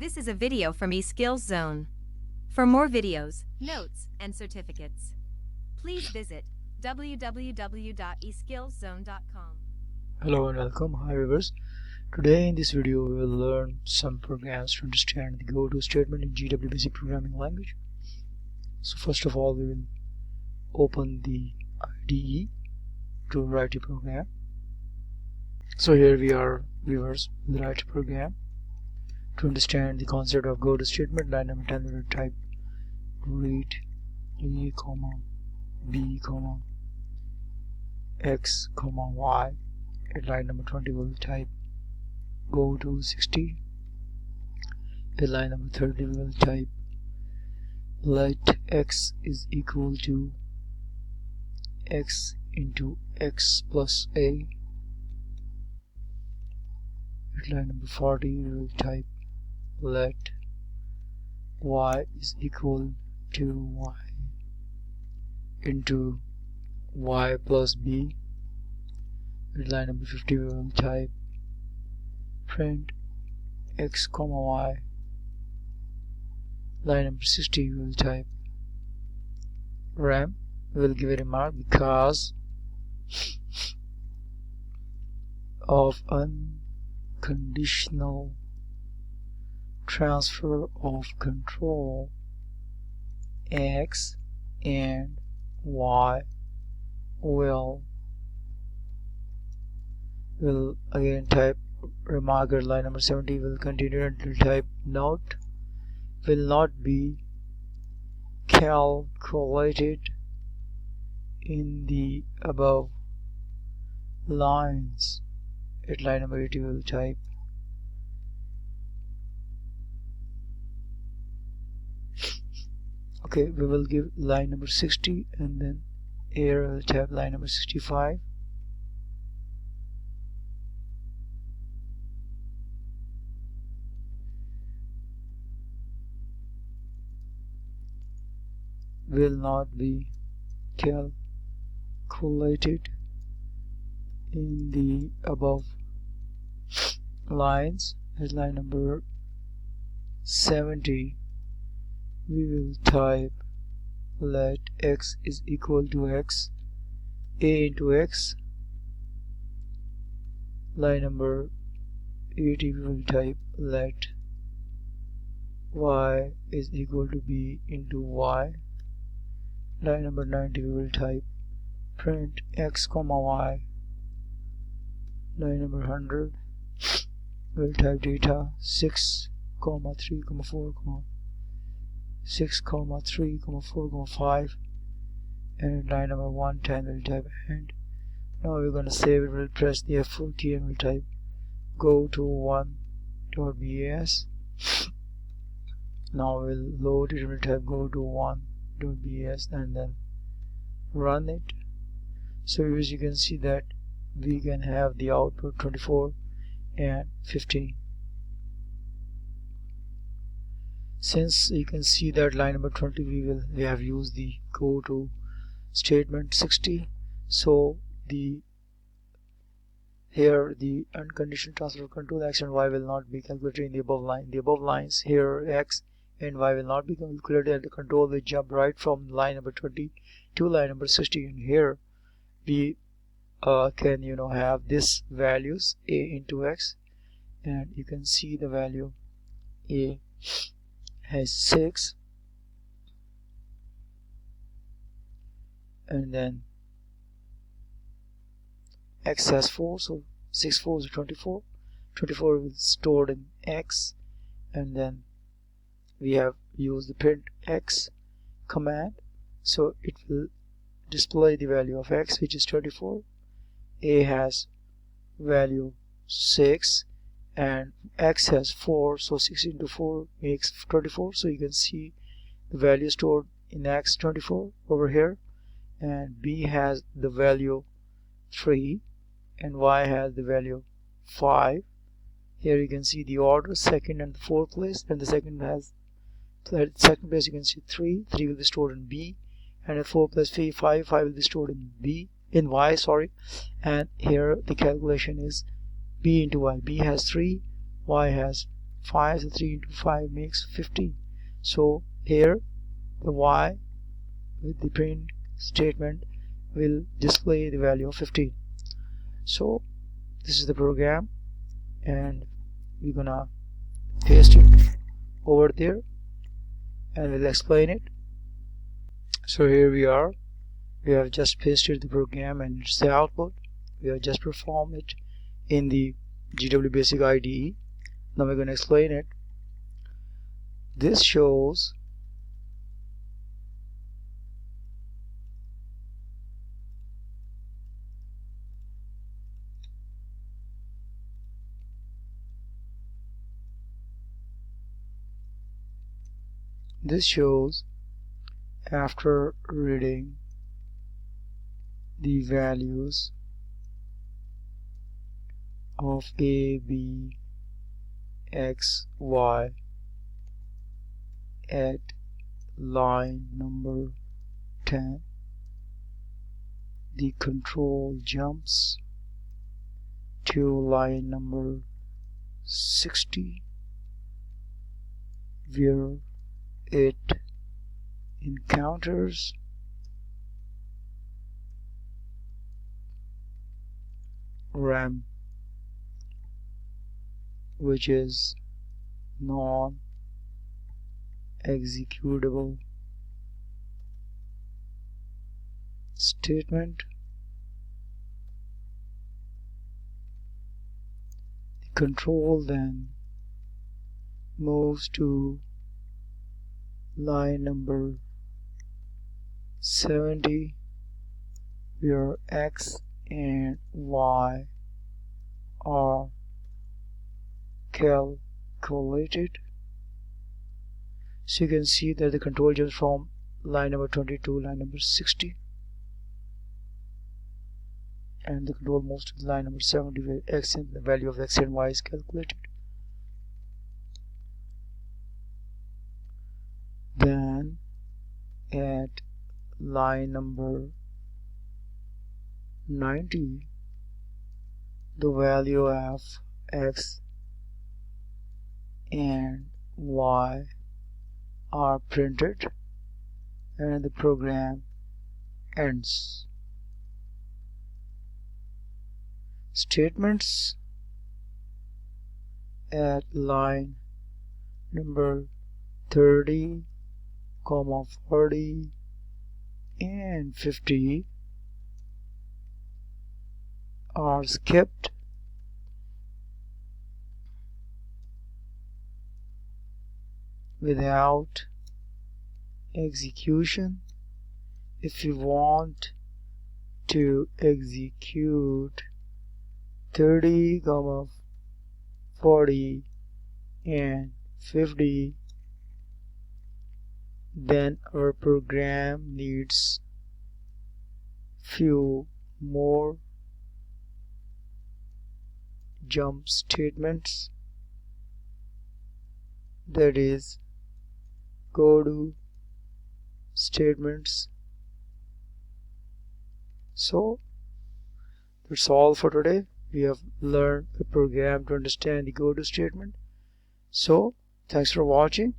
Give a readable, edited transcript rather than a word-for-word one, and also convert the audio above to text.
This is a video from eSkills Zone. For more videos, notes, and certificates, please visit www.eskillszone.com. Hello and welcome. Hi viewers. Today in this video we will learn some programs to understand the GOTO statement in GW basic programming language. So first of all we will open the IDE to write a program. So here we are, viewers, we'll write a program. To understand the concept of GOTO statement, line number 10 we will type read A, B, X, Y. At line number 20 we will type go to 60. At line number 30 we will type let X is equal to X into X plus A. At line number 40 we will type let Y is equal to Y into Y plus B. At line number 50 we will type print X, Y. Line number 60 we will type rem. We will give a remark because of unconditional transfer of control, X and Y will again type remark. At line number 70 will continue until type note will not be calculated in the above lines. At line number 80 will type okay, we will give line number 60 and then here we'll type line number 65. Will not be calculated in the above lines. At line number 70 we will type let X is equal to X, A into X. Line number 80 we will type let Y is equal to B into Y. Line number 90 we will type print X, Y. Line number 100 we will type data 6, 3, 4, 6, 3, 4, 5. And line number 110 we'll type and. Now we're going to save it. We'll press the F4 key and we'll type go to 1.bas. Now we'll load it and we'll type go to 1.bas and then run it. So as you can see that we can have the output 24 and 15. Since you can see that line number 20 we have used the GOTO statement 60, so here the unconditional transfer of control X and Y will not be calculated in the above line. The above lines here X and Y will not be calculated, and the control will jump right from line number 20 to line number 60. And here we can have this values A into X, and you can see the value A has 6 and then X has 4, so 6 4 is 24. 24 is stored in X, and then we have used the print X command, so it will display the value of X, which is 24. A has value 6 and X has 4, so 6 into 4 makes 24. So you can see the value stored in X 24 over here, and B has the value 3 and Y has the value 5. Here you can see the order, second and the fourth place, and the second place you can see 3 will be stored in B, and at 4 plus 3 5 will be stored in Y, and here the calculation is B into Y. B has 3, Y has 5, so 3 into 5 makes 15. So here the y with the print statement will display the value of 15. So this is the program, and we're gonna paste it over there and we'll explain it. So here we are. We have just pasted the program and it's the output. We have just performed it in the GW Basic IDE. Now we're going to explain it. This shows after reading the values of A, B, X, Y at line number 10, the control jumps to line number 60 where it encounters RAM, which is non-executable statement. The control then moves to line number 70 where X and Y are calculated. So you can see that the control jumps from line number 20 to line number 60, and the control moves to line number 70 where X and the value of X and Y is calculated. Then at line number 90 the value of X and Y are printed and the program ends. Statements at line number 30, 40 and 50 are skipped without execution. If you want to execute 30, 40 and 50, then our program needs few more jump statements, that is GOTO statements. So that's all for today. We have learned a program to understand the GOTO statement. So thanks for watching.